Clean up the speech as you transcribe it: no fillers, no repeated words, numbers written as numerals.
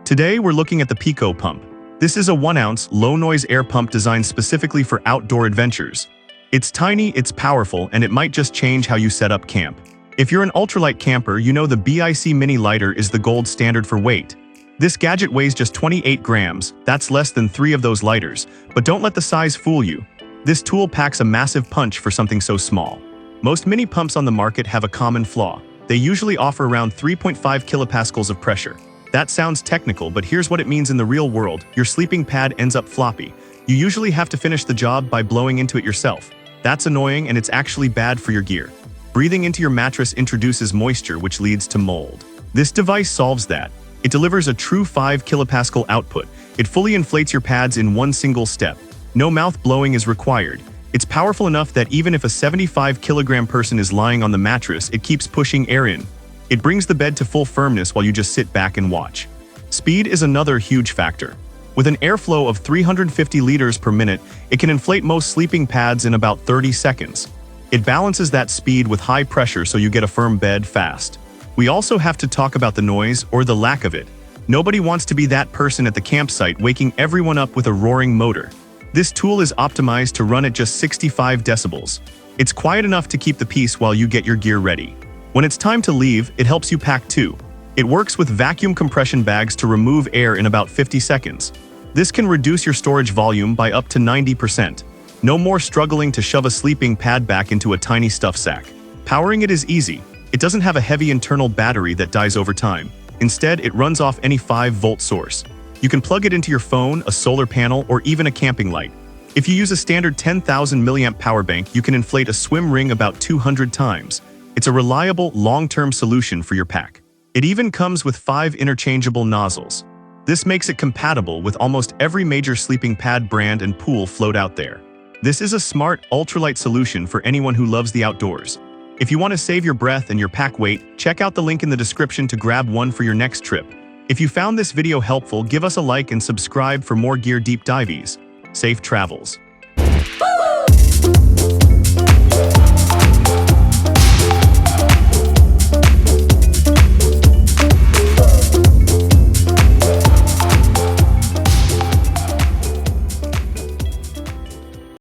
Today we're looking at the PICO pump. This is a 1-ounce, low-noise air pump designed specifically for outdoor adventures. It's tiny, it's powerful, and it might just change how you set up camp. If you're an ultralight camper, you know the PICO Mini Lighter is the gold standard for weight. This gadget weighs just 28 grams, that's less than 3 of those lighters, but don't let the size fool you. This tool packs a massive punch for something so small. Most mini pumps on the market have a common flaw. They usually offer around 3.5 kilopascals of pressure. That sounds technical, but here's what it means in the real world. Your sleeping pad ends up floppy. You usually have to finish the job by blowing into it yourself. That's annoying, and it's actually bad for your gear. Breathing into your mattress introduces moisture, which leads to mold. This device solves that. It delivers a true 5 kilopascal output. It fully inflates your pads in one single step. No mouth blowing is required. It's powerful enough that even if a 75-kilogram person is lying on the mattress, it keeps pushing air in. It brings the bed to full firmness while you just sit back and watch. Speed is another huge factor. With an airflow of 350 liters per minute, it can inflate most sleeping pads in about 30 seconds. It balances that speed with high pressure so you get a firm bed fast. We also have to talk about the noise, or the lack of it. Nobody wants to be that person at the campsite waking everyone up with a roaring motor. This tool is optimized to run at just 65 decibels. It's quiet enough to keep the peace while you get your gear ready. When it's time to leave, it helps you pack too. It works with vacuum compression bags to remove air in about 50 seconds. This can reduce your storage volume by up to 90%. No more struggling to shove a sleeping pad back into a tiny stuff sack. Powering it is easy. It doesn't have a heavy internal battery that dies over time. Instead, it runs off any 5-volt source. You can plug it into your phone, a solar panel, or even a camping light. If you use a standard 10,000 milliamp power bank, you can inflate a swim ring about 200 times. It's a reliable, long-term solution for your pack. It even comes with 5 interchangeable nozzles. This makes it compatible with almost every major sleeping pad brand and pool float out there. This is a smart, ultralight solution for anyone who loves the outdoors. If you want to save your breath and your pack weight, check out the link in the description to grab one for your next trip. If you found this video helpful, give us a like and subscribe for more gear deep dives. Safe travels.